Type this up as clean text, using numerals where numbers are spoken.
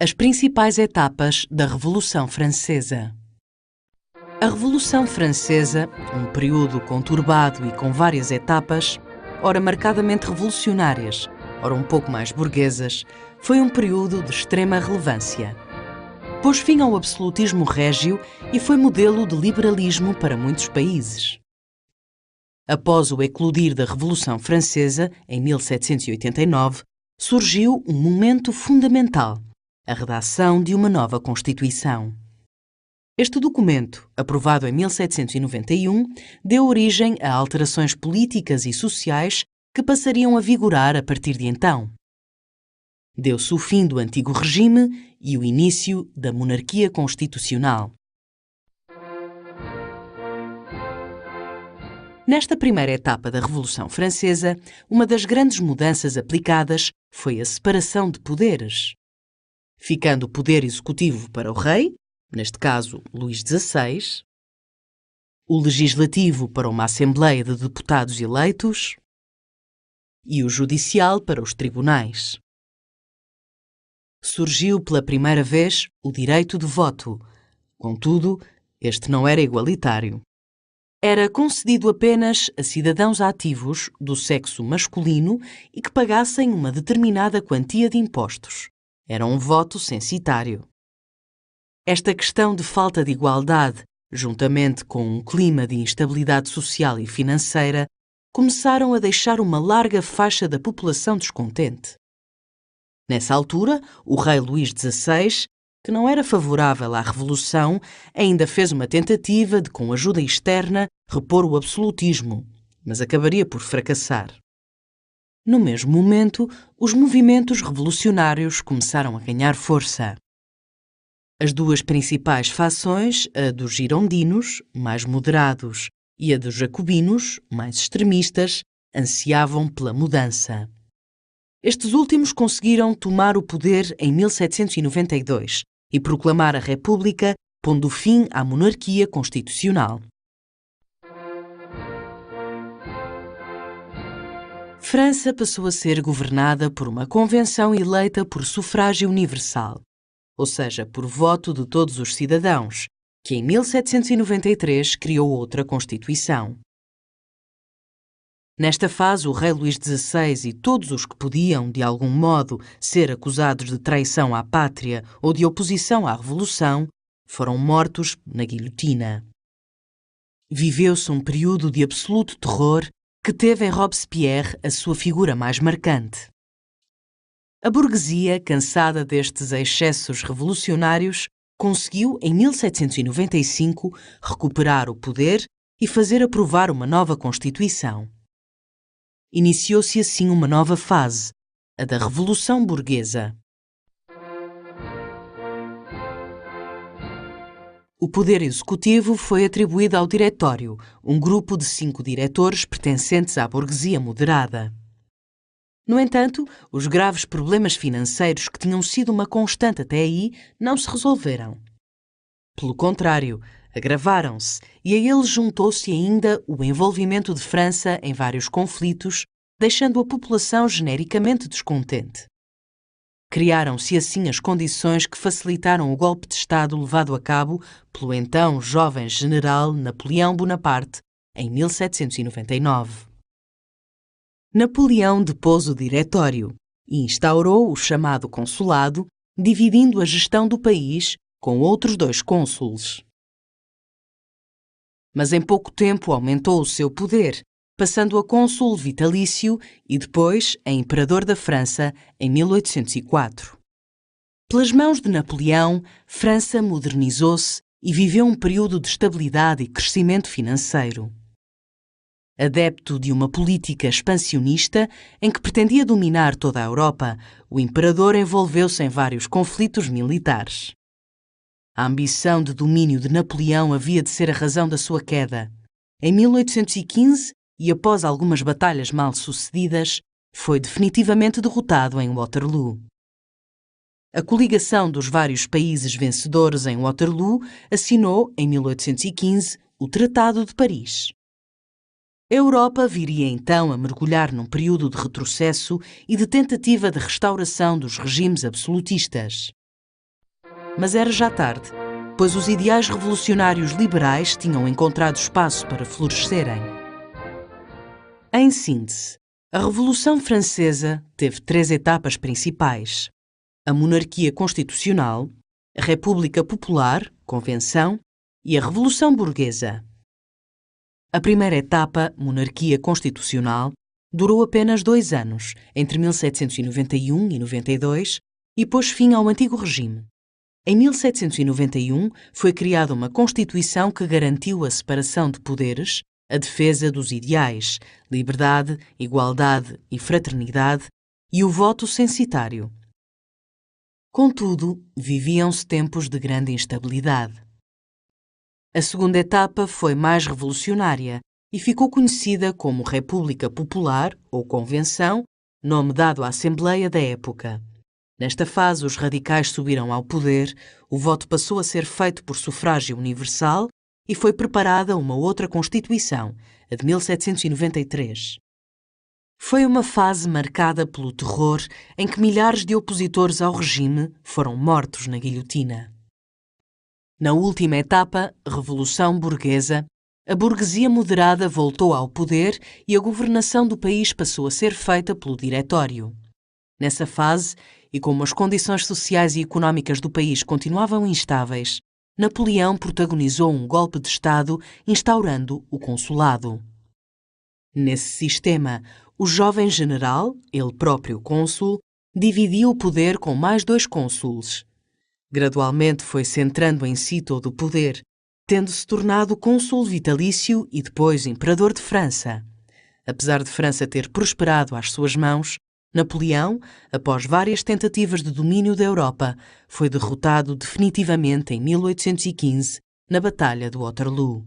As principais etapas da Revolução Francesa. A Revolução Francesa, um período conturbado e com várias etapas, ora marcadamente revolucionárias, ora um pouco mais burguesas, foi um período de extrema relevância. Pôs fim ao absolutismo régio e foi modelo de liberalismo para muitos países. Após o eclodir da Revolução Francesa, em 1789, surgiu um momento fundamental: a redação de uma nova Constituição. Este documento, aprovado em 1791, deu origem a alterações políticas e sociais que passariam a vigorar a partir de então. Deu-se o fim do antigo regime e o início da monarquia constitucional. Nesta primeira etapa da Revolução Francesa, uma das grandes mudanças aplicadas foi a separação de poderes. Ficando o poder executivo para o rei, neste caso Luís XVI, o legislativo para uma Assembleia de Deputados eleitos e o judicial para os tribunais. Surgiu pela primeira vez o direito de voto. Contudo, este não era igualitário. Era concedido apenas a cidadãos ativos do sexo masculino e que pagassem uma determinada quantia de impostos. Era um voto censitário. Esta questão de falta de igualdade, juntamente com um clima de instabilidade social e financeira, começaram a deixar uma larga faixa da população descontente. Nessa altura, o rei Luís XVI, que não era favorável à Revolução, ainda fez uma tentativa de, com ajuda externa, repor o absolutismo, mas acabaria por fracassar. No mesmo momento, os movimentos revolucionários começaram a ganhar força. As duas principais fações, a dos girondinos, mais moderados, e a dos jacobinos, mais extremistas, ansiavam pela mudança. Estes últimos conseguiram tomar o poder em 1792 e proclamar a República, pondo fim à monarquia constitucional. França passou a ser governada por uma convenção eleita por sufrágio universal, ou seja, por voto de todos os cidadãos, que em 1793 criou outra Constituição. Nesta fase, o rei Luís XVI e todos os que podiam, de algum modo, ser acusados de traição à pátria ou de oposição à Revolução, foram mortos na guilhotina. Viveu-se um período de absoluto terror que teve em Robespierre a sua figura mais marcante. A burguesia, cansada destes excessos revolucionários, conseguiu, em 1795, recuperar o poder e fazer aprovar uma nova Constituição. Iniciou-se assim uma nova fase, a da Revolução Burguesa. O poder executivo foi atribuído ao Diretório, um grupo de 5 diretores pertencentes à burguesia moderada. No entanto, os graves problemas financeiros que tinham sido uma constante até aí não se resolveram. Pelo contrário, agravaram-se e a eles juntou-se ainda o envolvimento de França em vários conflitos, deixando a população genericamente descontente. Criaram-se assim as condições que facilitaram o golpe de Estado levado a cabo pelo então jovem general Napoleão Bonaparte em 1799. Napoleão depôs o Diretório e instaurou o chamado Consulado, dividindo a gestão do país com outros 2 cônsules. Mas em pouco tempo aumentou o seu poder, passando a cônsul vitalício e depois a imperador da França em 1804. Pelas mãos de Napoleão, França modernizou-se e viveu um período de estabilidade e crescimento financeiro. Adepto de uma política expansionista em que pretendia dominar toda a Europa, o imperador envolveu-se em vários conflitos militares. A ambição de domínio de Napoleão havia de ser a razão da sua queda. Em 1815, e após algumas batalhas mal sucedidas, foi definitivamente derrotado em Waterloo. A coligação dos vários países vencedores em Waterloo assinou, em 1815, o Tratado de Paris. A Europa viria então a mergulhar num período de retrocesso e de tentativa de restauração dos regimes absolutistas. Mas era já tarde, pois os ideais revolucionários liberais tinham encontrado espaço para florescerem. Em síntese, a Revolução Francesa teve 3 etapas principais: a monarquia constitucional, a República Popular, Convenção, e a Revolução Burguesa. A primeira etapa, monarquia constitucional, durou apenas 2 anos, entre 1791 e 92, e pôs fim ao antigo regime. Em 1791 foi criada uma Constituição que garantiu a separação de poderes, a defesa dos ideais, liberdade, igualdade e fraternidade, e o voto censitário. Contudo, viviam-se tempos de grande instabilidade. A segunda etapa foi mais revolucionária e ficou conhecida como República Popular ou Convenção, nome dado à Assembleia da época. Nesta fase, os radicais subiram ao poder, o voto passou a ser feito por sufrágio universal e foi preparada uma outra Constituição, a de 1793. Foi uma fase marcada pelo terror em que milhares de opositores ao regime foram mortos na guilhotina. Na última etapa, Revolução Burguesa, a burguesia moderada voltou ao poder e a governação do país passou a ser feita pelo Diretório. Nessa fase, e como as condições sociais e económicas do país continuavam instáveis, Napoleão protagonizou um golpe de Estado instaurando o consulado. Nesse sistema, o jovem general, ele próprio cônsul, dividia o poder com mais 2 cônsules. Gradualmente foi centrando em si todo o poder, tendo-se tornado cônsul vitalício e depois imperador de França. Apesar de França ter prosperado às suas mãos, Napoleão, após várias tentativas de domínio da Europa, foi derrotado definitivamente em 1815, na Batalha de Waterloo.